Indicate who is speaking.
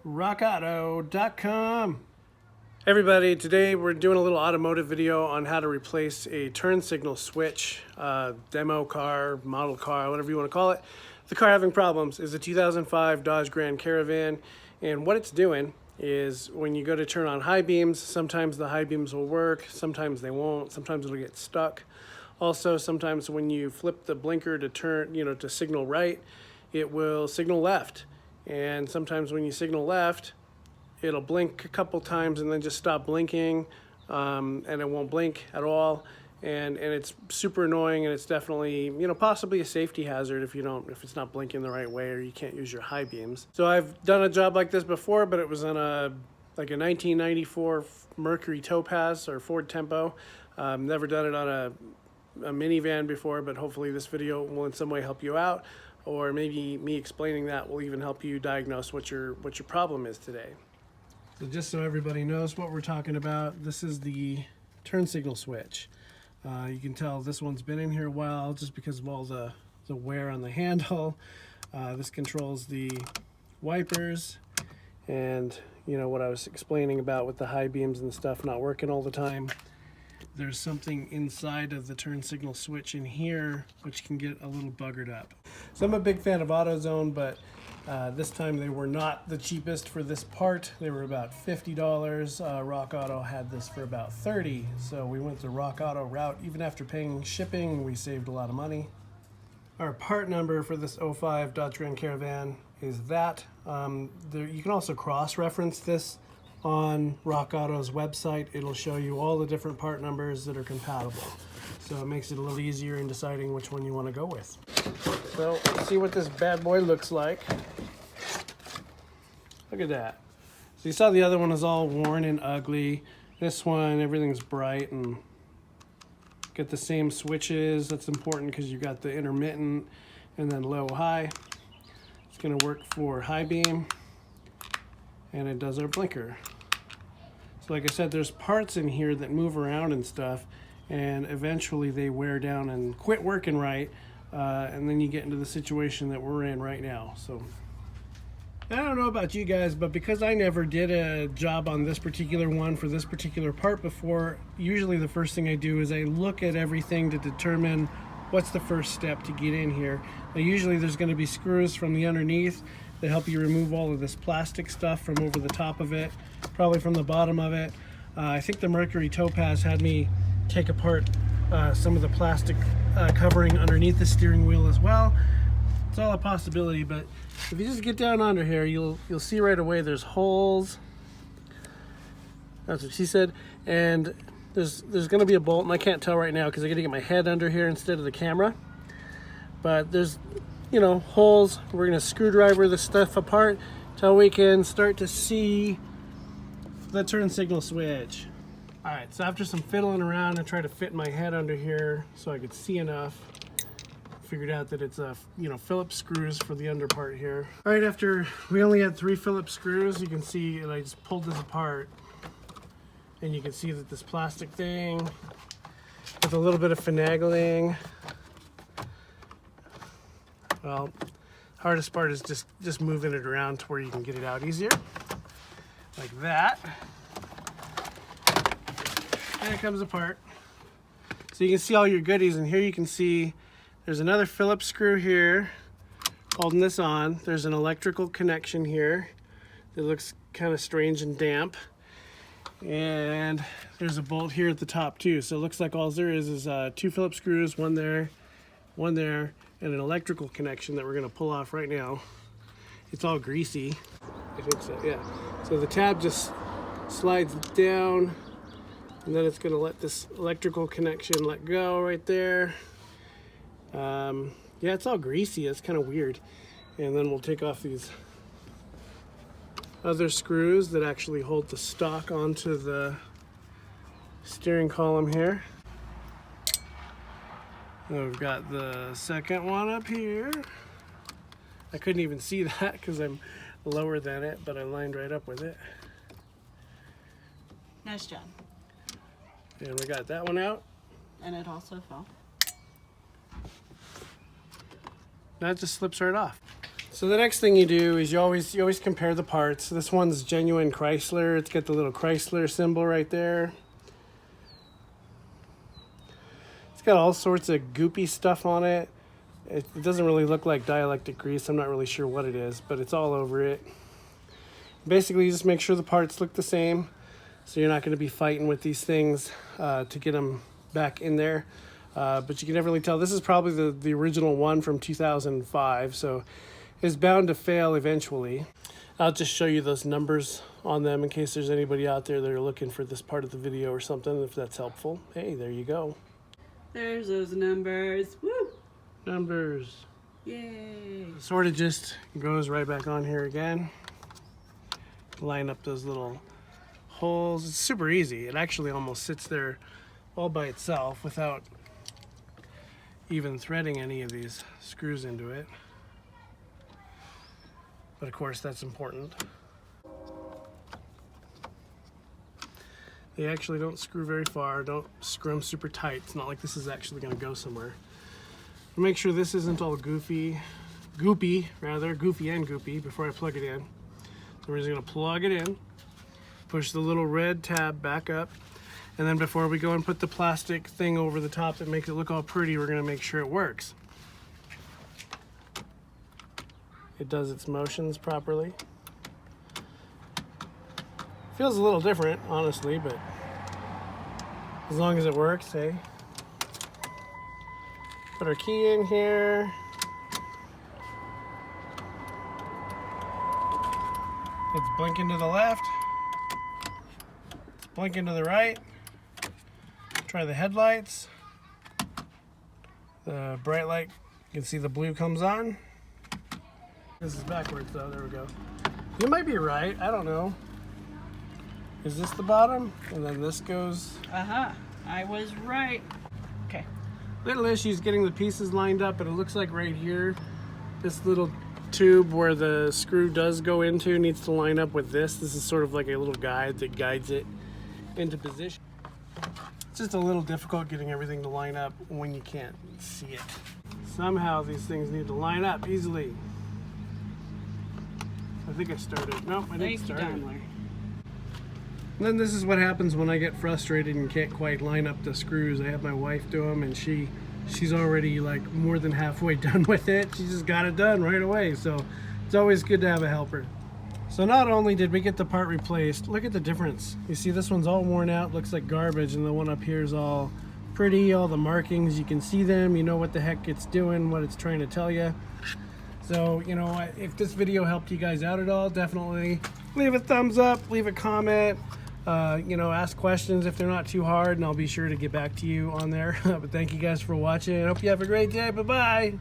Speaker 1: rockauto.com. Everybody, today we're doing a little automotive video on how to replace a turn signal switch, demo car, model car, whatever you want to call it. The car having problems is a 2005 Dodge Grand Caravan, and what it's doing is when you go to turn on high beams, sometimes the high beams will work, sometimes they won't, sometimes it'll get stuck. Also, sometimes when you flip the blinker to turn, to signal right, it will signal left. And sometimes when you signal left, it'll blink a couple times and then just stop blinking, and it won't blink at all. And it's super annoying, and it's definitely, possibly a safety hazard if it's not blinking the right way or you can't use your high beams. So I've done a job like this before, but it was on a 1994 Mercury Topaz or Ford Tempo. Never done it on a minivan before, but hopefully this video will in some way help you out, or maybe me explaining that will even help you diagnose what your problem is today. So just so everybody knows what we're talking about, this is the turn signal switch. You can tell this one's been in here a while just because of all the wear on the handle. This controls the wipers, and what I was explaining about with the high beams and stuff not working all the time. There's something inside of the turn signal switch in here which can get a little buggered up. So I'm a big fan of AutoZone, but this time they were not the cheapest for this part. They were about $50. Rock Auto had this for about $30, so we went the Rock Auto route. Even after paying shipping, we saved a lot of money. Our part number for this 05 Dodge Grand Caravan is that. You can also cross-reference this on Rock Auto's website. It'll show you all the different part numbers that are compatible. So it makes it a little easier in deciding which one you want to go with. So let's see what this bad boy looks like. Look at that. So you saw the other one is all worn and ugly. This one, everything's bright and get the same switches. That's important because you got the intermittent and then low high. It's going to work for high beam, and it does our blinker. So like I said, there's parts in here that move around and stuff, and eventually they wear down and quit working right, and then you get into the situation that we're in right now. So I don't know about you guys, but because I never did a job on this particular one for this particular part before, usually the first thing I do is I look at everything to determine what's the first step to get in here. Now usually there's going to be screws from the underneath that help you remove all of this plastic stuff from over the top of it, probably from the bottom of it. I think the Mercury Topaz had me take apart some of the plastic covering underneath the steering wheel as well. It's all a possibility, but if you just get down under here, you'll see right away there's holes. That's what she said. And there's going to be a bolt, and I can't tell right now because I got to get my head under here instead of the camera. But there's holes. We're going to screwdriver the stuff apart till we can start to see the turn signal switch. All right, so after some fiddling around and trying to fit my head under here so I could see enough, figured out that it's Phillips screws for the under part here. All right, after we only had 3 Phillips screws, you can see, and I just pulled this apart, and you can see that this plastic thing with a little bit of finagling. Well, hardest part is just moving it around to where you can get it out easier, like that. And it comes apart. So you can see all your goodies, and here you can see there's another Phillips screw here holding this on. There's an electrical connection here that looks kind of strange and damp. And there's a bolt here at the top too. So it looks like all there is 2 Phillips screws, one there, and an electrical connection that we're going to pull off right now. It's all greasy. I think so, yeah. So the tab just slides down, and then it's going to let this electrical connection let go right there. Yeah, it's all greasy. It's kind of weird. And then we'll take off these other screws that actually hold the stock onto the steering column here. And we've got the second one up here. I couldn't even see that because I'm lower than it, but I lined right up with it.
Speaker 2: Nice job.
Speaker 1: And we got that one out.
Speaker 2: And it also fell.
Speaker 1: That just slips right off. So the next thing you do is you always compare the parts. This one's genuine Chrysler. It's got the little Chrysler symbol right there. It's got all sorts of goopy stuff on it. It doesn't really look like dielectric grease. I'm not really sure what it is, but it's all over it. Basically, you just make sure the parts look the same, so you're not going to be fighting with these things to get them back in there. But you can never really tell. This is probably the original one from 2005, so it's bound to fail eventually. I'll just show you those numbers on them in case there's anybody out there that are looking for this part of the video or something, if that's helpful. Hey, there you go.
Speaker 2: There's those numbers. Woo!
Speaker 1: Numbers.
Speaker 2: Yay!
Speaker 1: Sort of just goes right back on here again. Line up those little holes. It's super easy. It actually almost sits there all by itself without even threading any of these screws into it. But of course that's important. They actually don't screw very far. Don't screw them super tight. It's not like this is actually going to go somewhere. Make sure this isn't all goofy and goopy before I plug it in. So we're just going to plug it in, push the little red tab back up, and then before we go and put the plastic thing over the top that makes it look all pretty, we're going to make sure it works. It does its motions properly. Feels a little different, honestly, but as long as it works, hey. Put our key in here. It's blinking to the left. It's blinking to the right. Try the headlights. The bright light, you can see the blue comes on. This is backwards though, there we go. You might be right, I don't know. Is this the bottom? And then this goes...
Speaker 2: I was right. Okay.
Speaker 1: Little issues getting the pieces lined up, but it looks like right here, this little tube where the screw does go into needs to line up with this. This is sort of like a little guide that guides it into position. It's just a little difficult getting everything to line up when you can't see it. Somehow these things need to line up easily. I think I started. Nope, I didn't start. And then this is what happens when I get frustrated and can't quite line up the screws. I have my wife do them, and she's already like more than halfway done with it. She just got it done right away. So it's always good to have a helper. So not only did we get the part replaced, look at the difference. You see this one's all worn out, looks like garbage, and the one up here is all pretty, all the markings, you can see them, you know what the heck it's doing, what it's trying to tell you. So, you know, if this video helped you guys out at all, definitely leave a thumbs up, leave a comment, you know, ask questions if they're not too hard, and I'll be sure to get back to you on there. But thank you guys for watching. I hope you have a great day. Bye-bye.